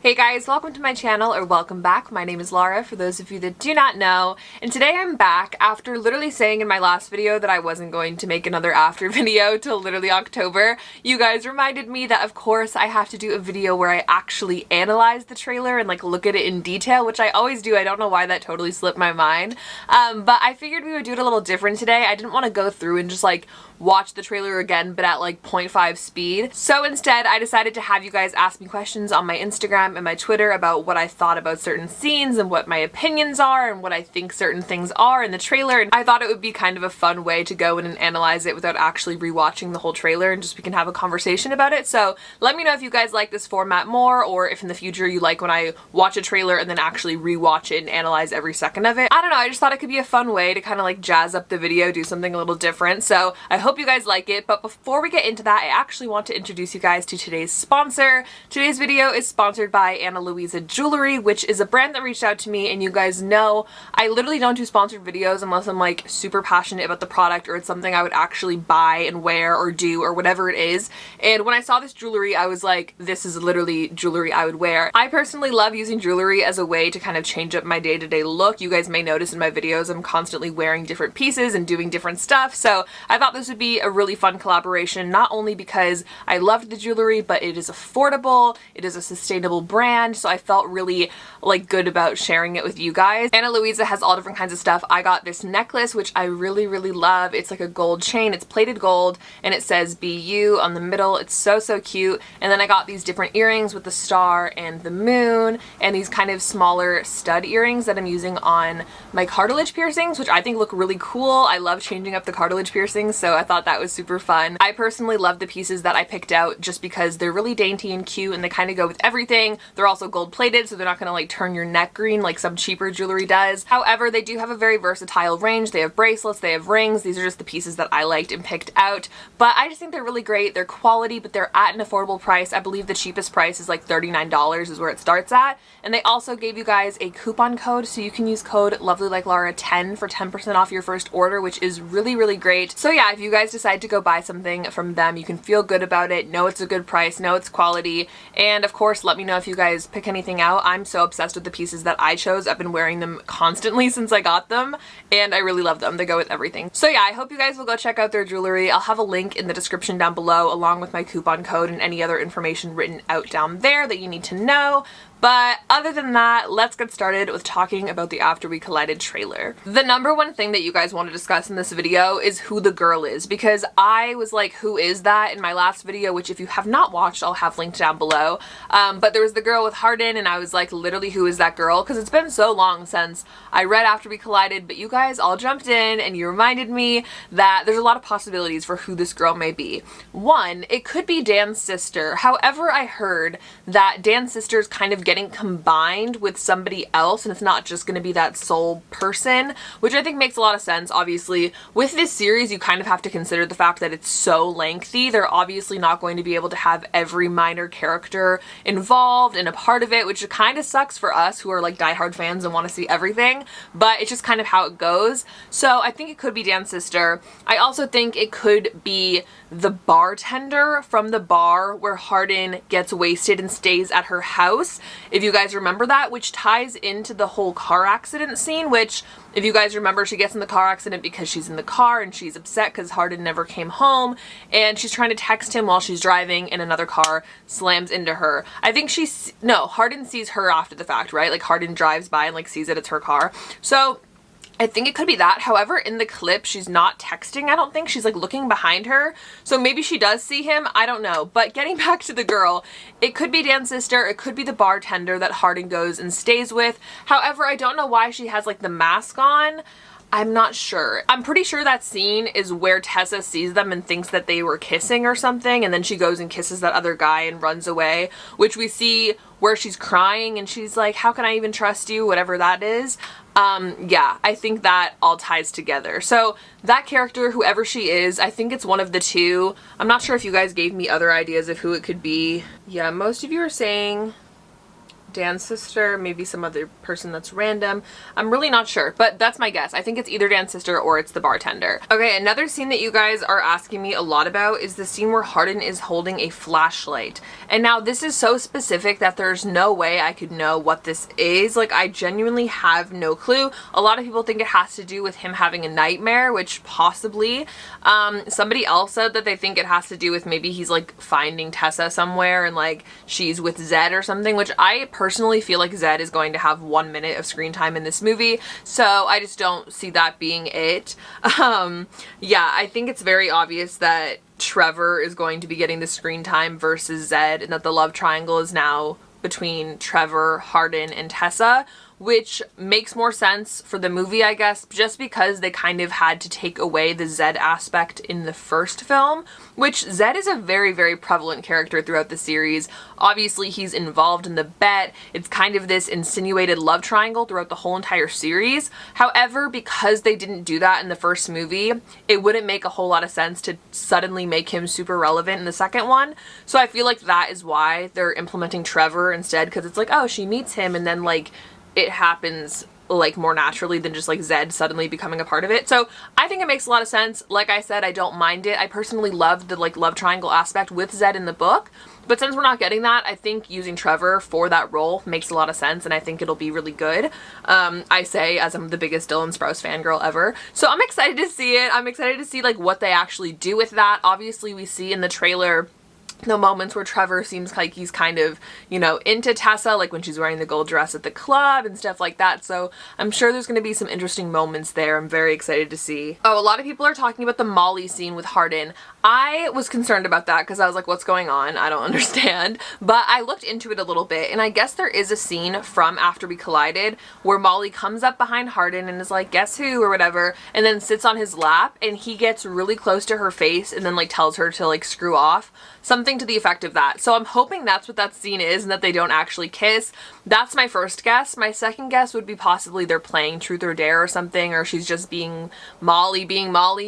Hey guys, welcome to my channel, or welcome back. My name is Laura, for those of you that do not know, and today I'm back after literally saying in my last video that I wasn't going to make another after video till literally October. You guys reminded me that of course I have to do a video where I actually analyze the trailer and like look at it in detail, which I always do. I don't know why that totally slipped my mind, but I figured we would do it a little different today. I didn't want to go through and just like watch the trailer again but at like 0.5 speed. So instead I decided to have you guys ask me questions on my Instagram and my Twitter about what I thought about certain scenes and what my opinions are and what I think certain things are in the trailer. And I thought it would be kind of a fun way to go in and analyze it without actually rewatching the whole trailer, and just we can have a conversation about it. So let me know if you guys like this format more, or if in the future you like when I watch a trailer and then actually rewatch it and analyze every second of it. I don't know, I just thought it could be a fun way to kind of like jazz up the video, do something a little different. So I hope you guys like it, but before we get into that, I actually want to introduce you guys to today's sponsor. Today's video is sponsored by Ana Luisa Jewelry, which is a brand that reached out to me, and you guys know I literally don't do sponsored videos unless I'm like super passionate about the product or it's something I would actually buy and wear or do or whatever it is. And when I saw this jewelry, I was like, this is literally jewelry I would wear. I personally love using jewelry as a way to kind of change up my day-to-day look. You guys may notice in my videos I'm constantly wearing different pieces and doing different stuff, so I thought this would be a really fun collaboration, not only because I loved the jewelry, but it is affordable, it is a sustainable brand, so I felt really like good about sharing it with you guys. Ana Luisa has all different kinds of stuff. I got this necklace, which I really love. It's like a gold chain, it's plated gold, and it says BU on the middle. It's so cute. And then I got these different earrings with the star and the moon, and these kind of smaller stud earrings that I'm using on my cartilage piercings, which I think look really cool. I love changing up the cartilage piercings, so I thought that was super fun. I personally love the pieces that I picked out just because they're really dainty and cute, and they kind of go with everything. They're also gold plated, so they're not gonna like turn your neck green like some cheaper jewelry does. However, they do have a very versatile range. They have bracelets, they have rings. These are just the pieces that I liked and picked out, but I just think they're really great. They're quality, but they're at an affordable price. I believe the cheapest price is like $39 is where it starts at. And they also gave you guys a coupon code, so you can use code LOVELYLikeLaura10 for 10% off your first order, which is really great. So yeah, if you guys decide to go buy something from them, you can feel good about it, know it's a good price, know it's quality, and of course let me know if you guys pick anything out. I'm so obsessed with the pieces that I chose. I've been wearing them constantly since I got them, and I really love them. They go with everything. So yeah, I hope you guys will go check out their jewelry. I'll have a link in the description down below along with my coupon code and any other information written out down there that you need to know. But other than that, let's get started with talking about the After We Collided trailer. The number one thing that you guys want to discuss in this video is who the girl is, because I was like, who is that, in my last video, which if you have not watched, I'll have linked down below. But there was the girl with Hardin, and I was like, literally, who is that girl? Because it's been so long since I read After We Collided, but you guys all jumped in and you reminded me that there's a lot of possibilities for who this girl may be. One, it could be Dan's sister. However, I heard that Dan's sister is kind of getting combined with somebody else, and it's not just going to be that sole person, which I think makes a lot of sense. Obviously, with this series, you kind of have to consider the fact that it's so lengthy. They're obviously not going to be able to have every minor character involved and a part of it, which kind of sucks for us who are like diehard fans and want to see everything, but it's just kind of how it goes. So I think it could be Dan's sister. I also think it could be the bartender from the bar where Hardin gets wasted and stays at her house, if you guys remember that, which ties into the whole car accident scene, which if you guys remember, she gets in the car accident because she's in the car and she's upset because Hardin never came home, and she's trying to text him while she's driving and another car slams into her. I think Hardin sees her after the fact, right? Like Hardin drives by and like sees that it's her car. So I think it could be that. However, in the clip, she's not texting, I don't think. She's like looking behind her. So maybe she does see him. I don't know. But getting back to the girl, it could be Dan's sister. It could be the bartender that Hardin goes and stays with. However, I don't know why she has like the mask on. I'm not sure. I'm pretty sure that scene is where Tessa sees them and thinks that they were kissing or something, and then she goes and kisses that other guy and runs away, which we see where she's crying and she's like, how can I even trust you? Whatever that is. Yeah, I think that all ties together. So that character, whoever she is, I think it's one of the two. I'm not sure if you guys gave me other ideas of who it could be. Yeah, most of you are saying Dan's sister, maybe some other person that's random. I'm really not sure, but that's my guess. I think it's either Dan's sister or it's the bartender. Okay, another scene that you guys are asking me a lot about is the scene where Hardin is holding a flashlight. And now this is so specific that there's no way I could know what this is. Like, I genuinely have no clue. A lot of people think it has to do with him having a nightmare, which possibly. Somebody else said that they think it has to do with maybe he's like finding Tessa somewhere and like she's with Zed or something, which I personally feel like Zed is going to have 1 minute of screen time in this movie, so I just don't see that being it. Yeah, I think it's very obvious that Trevor is going to be getting the screen time versus Zed, and that the love triangle is now between Trevor, Hardin, and Tessa, which makes more sense for the movie, I guess, just because they kind of had to take away the Zed aspect in the first film, which Zed is a very, very prevalent character throughout the series. Obviously, he's involved in the bet. It's kind of this insinuated love triangle throughout the whole entire series. However, because they didn't do that in the first movie, it wouldn't make a whole lot of sense to suddenly make him super relevant in the second one. So I feel like that is why they're implementing Trevor instead, because it's like, oh, she meets him and then like it happens like more naturally than just like Zed suddenly becoming a part of it. So I think it makes a lot of sense. Like I said, I don't mind it. I personally love the like love triangle aspect with Zed in the book, but since we're not getting that, I think using Trevor for that role makes a lot of sense, and I think it'll be really good. I say as I'm the biggest Dylan Sprouse fangirl ever. So I'm excited to see it. I'm excited to see like what they actually do with that. Obviously we see in the trailer the moments where Trevor seems like he's kind of, you know, into Tessa, like when she's wearing the gold dress at the club and stuff like that. So I'm sure there's going to be some interesting moments there. I'm very excited to see. Oh, a lot of people are talking about the Molly scene with Hardin. I was concerned about that because I was like, what's going on? I don't understand. But I looked into it a little bit, and I guess there is a scene from After We Collided where Molly comes up behind Hardin and is like, guess who, or whatever, and then sits on his lap, and he gets really close to her face and then like tells her to like screw off. Something to the effect of that. So I'm hoping that's what that scene is and that they don't actually kiss. That's my first guess. My second guess would be possibly they're playing Truth or Dare or something, or she's just being Molly,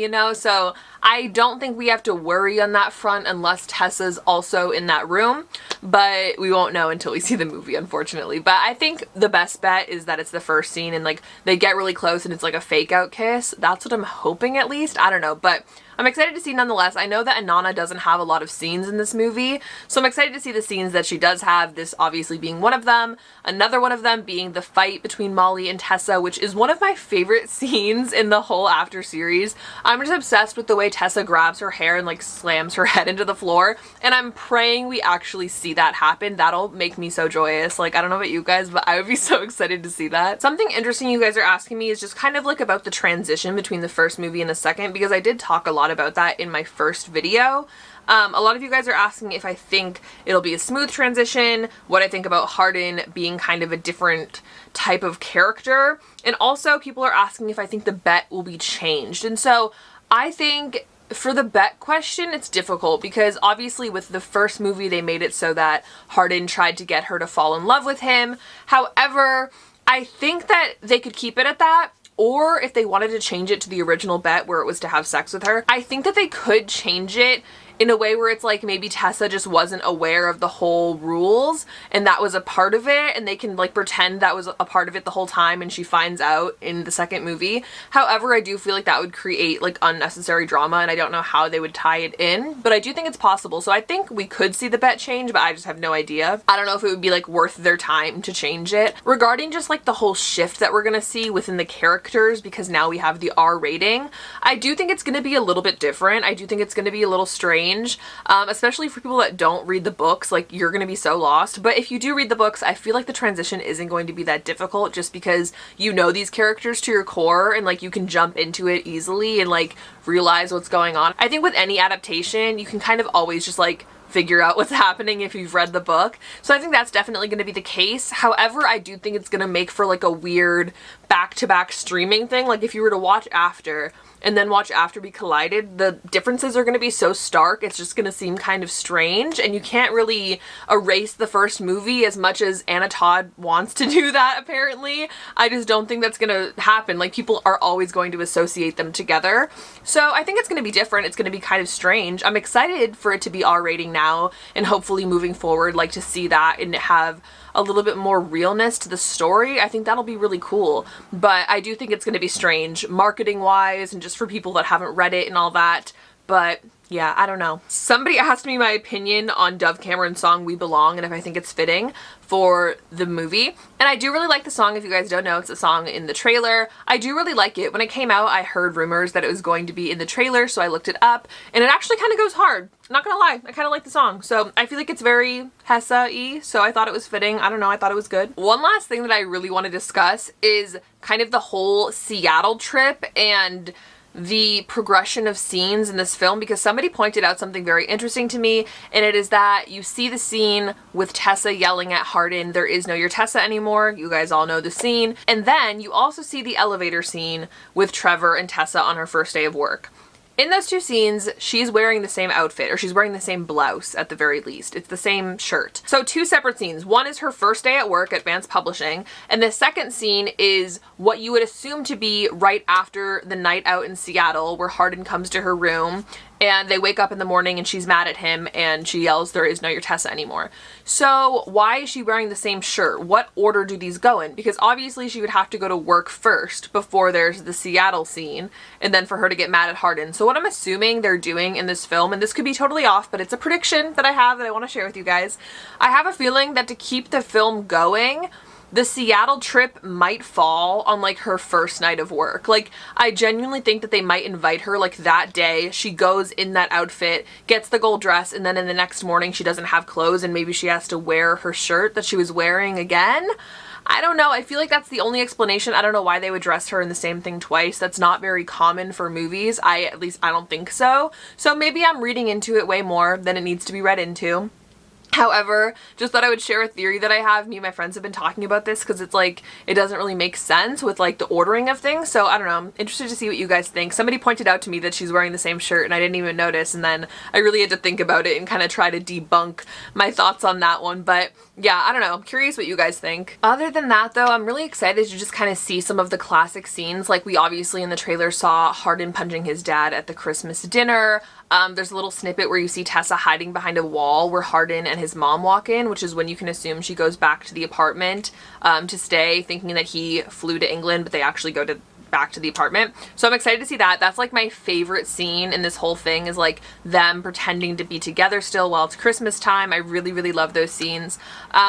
you know? So I don't think we have to worry on that front unless Tessa's also in that room, but we won't know until we see the movie, unfortunately. But I think the best bet is that it's the first scene and like they get really close and it's like a fake out kiss. That's what I'm hoping, at least. I don't know, but I'm excited to see nonetheless. I know that Inanna doesn't have a lot of scenes in this movie, so I'm excited to see the scenes that she does have, this obviously being one of them. Another one of them being the fight between Molly and Tessa, which is one of my favorite scenes in the whole After series. I'm just obsessed with the way Tessa grabs her hair and like slams her head into the floor, and I'm praying we actually see that happen. That'll make me so joyous. Like, I don't know about you guys, but I would be so excited to see that. Something interesting you guys are asking me is just kind of like about the transition between the first movie and the second, because I did talk a lot about that in my first video. A lot of you guys are asking if I think it'll be a smooth transition, what I think about Hardin being kind of a different type of character, and also people are asking if I think the bet will be changed. And so I think for the bet question, it's difficult because obviously with the first movie they made it so that Hardin tried to get her to fall in love with him. However, I think that they could keep it at that, or if they wanted to change it to the original bet where it was to have sex with her, I think that they could change it in a way where it's like maybe Tessa just wasn't aware of the whole rules and that was a part of it, and they can like pretend that was a part of it the whole time and she finds out in the second movie. However, I do feel like that would create like unnecessary drama, and I don't know how they would tie it in, but I do think it's possible. So I think we could see the bet change, but I just have no idea. I don't know if it would be like worth their time to change it. Regarding just like the whole shift that we're gonna see within the characters, because now we have the R rating, I do think it's gonna be a little bit different. I do think it's gonna be a little strange. Especially for people that don't read the books. Like, you're gonna be so lost. But if you do read the books, I feel like the transition isn't going to be that difficult, just because you know these characters to your core and like you can jump into it easily and like realize what's going on. I think with any adaptation, you can kind of always just like figure out what's happening if you've read the book. So I think that's definitely going to be the case. However, I do think it's going to make for like a weird back-to-back streaming thing. Like if you were to watch After and then watch After We Collided, the differences are going to be so stark, it's just going to seem kind of strange, and you can't really erase the first movie as much as Anna Todd wants to do that, apparently. I just don't think that's going to happen. Like, people are always going to associate them together. So I think it's going to be different. It's going to be kind of strange. I'm excited for it to be R rating now, and hopefully moving forward, like to see that and have a little bit more realness to the story, I think that'll be really cool. But I do think it's going to be strange marketing wise and just for people that haven't read it and all that. But yeah, I don't know. Somebody asked me my opinion on Dove Cameron's song We Belong and if I think it's fitting for the movie. And I do really like the song. If you guys don't know, it's a song in the trailer. I do really like it. When it came out, I heard rumors that it was going to be in the trailer, so I looked it up and it actually kind of goes hard. Not gonna lie, I kind of like the song. So I feel like it's very Hessa-y, so I thought it was fitting. I don't know, I thought it was good. One last thing that I really want to discuss is kind of the whole Seattle trip and the progression of scenes in this film, because somebody pointed out something very interesting to me, and it is that you see the scene with Tessa yelling at Hardin, "There is no your Tessa anymore." You guys all know the scene. And then you also see the elevator scene with Trevor and Tessa on her first day of work. In those two scenes, she's wearing the same outfit, or she's wearing the same blouse at the very least. It's the same shirt. So two separate scenes. One is her first day at work at Vance Publishing, and the second scene is what you would assume to be right after the night out in Seattle, where Hardin comes to her room and they wake up in the morning and she's mad at him and she yells, "There is no your Tessa anymore." So why is she wearing the same shirt? What order do these go in? Because obviously she would have to go to work first before there's the Seattle scene, and then for her to get mad at Hardin. So what I'm assuming they're doing in this film, and this could be totally off, but it's a prediction that I have that I want to share with you guys. I have a feeling that to keep the film going, the Seattle trip might fall on like her first night of work. Like, I genuinely think that they might invite her like that day. She goes in that outfit, gets the gold dress, and then in the next morning she doesn't have clothes and maybe she has to wear her shirt that she was wearing again. I don't know. I feel like that's the only explanation. I don't know why they would dress her in the same thing twice. That's not very common for movies. At least I don't think so. So maybe I'm reading into it way more than it needs to be read into. However, just thought I would share a theory that I have. Me and my friends have been talking about this because it's like, it doesn't really make sense with like the ordering of things. So I don't know. I'm interested to see what you guys think. Somebody pointed out to me that she's wearing the same shirt and I didn't even notice. And then I really had to think about it and kind of try to debunk my thoughts on that one. But yeah, I don't know. I'm curious what you guys think. Other than that though, I'm really excited to just kind of see some of the classic scenes. Like we obviously in the trailer saw Hardin punching his dad at the Christmas dinner. There's a little snippet where you see Tessa hiding behind a wall where Hardin and his mom walk in, which is when you can assume she goes back to the apartment to stay, thinking that he flew to England, but they actually go back to the apartment. So I'm excited to see that. That's like my favorite scene in this whole thing, is like them pretending to be together still while it's Christmas time. I really, really love those scenes.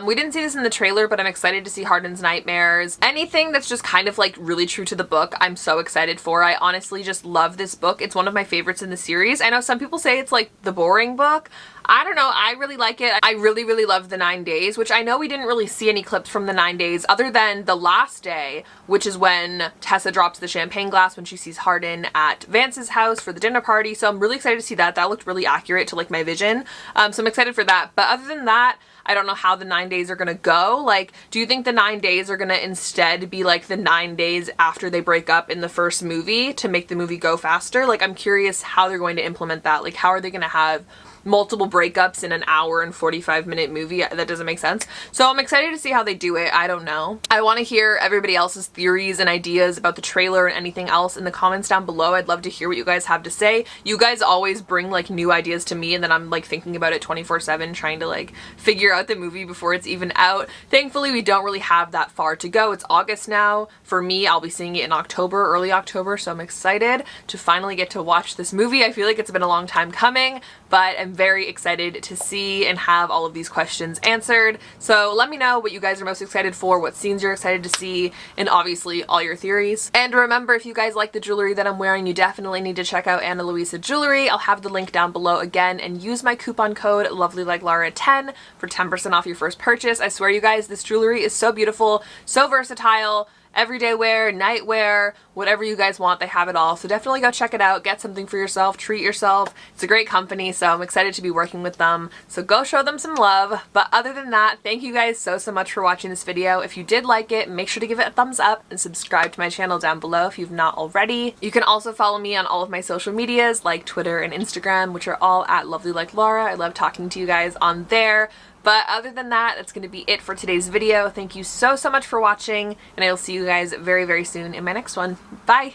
We didn't see this in the trailer, but I'm excited to see Hardin's nightmares. Anything that's just kind of like really true to the book, I'm so excited for. I honestly just love this book. It's one of my favorites in the series. I know some people say it's like the boring book. I don't know, I really like it. I really, really love the 9 days, which I know we didn't really see any clips from the 9 days other than the last day, which is when Tessa drops the champagne glass when she sees Hardin at Vance's house for the dinner party. So I'm really excited to see that. That looked really accurate to like my vision. So I'm excited for that. But other than that, I don't know how the 9 days are gonna go. Like, do you think the 9 days are gonna instead be like the 9 days after they break up in the first movie to make the movie go faster? Like, I'm curious how they're going to implement that. Like, how are they gonna have multiple breakups in an hour and 45-minute movie? That doesn't make sense. So I'm excited to see how they do it. I don't know. I want to hear everybody else's theories and ideas about the trailer and anything else in the comments down below. I'd love to hear what you guys have to say. You guys always bring like new ideas to me, and then I'm like thinking about it 24/7, trying to like figure out the movie before it's even out. Thankfully, we don't really have that far to go. It's August now. For me, I'll be seeing it in October, early October, so I'm excited to finally get to watch this movie. I feel like it's been a long time coming, but I'm very excited to see and have all of these questions answered. So let me know what you guys are most excited for, what scenes you're excited to see, and obviously all your theories. And remember, if you guys like the jewelry that I'm wearing, you definitely need to check out Ana Luisa Jewelry. I'll have the link down below again, and use my coupon code LOVELYLikeLara10 for 10% off your first purchase. I swear you guys, this jewelry is so beautiful, so versatile. Everyday wear, night wear, whatever you guys want, they have it all. So definitely go check it out, get something for yourself, treat yourself. It's a great company, so I'm excited to be working with them. So go show them some love. But other than that, thank you guys so much for watching this video. If you did like it, make sure to give it a thumbs up and subscribe to my channel down below if you've not already. You can also follow me on all of my social medias like Twitter and Instagram, which are all at LovelyLikeLara. I love talking to you guys on there. But other than that, that's going to be it for today's video. Thank you so much for watching, and I will see you guys very, very soon in my next one. Bye!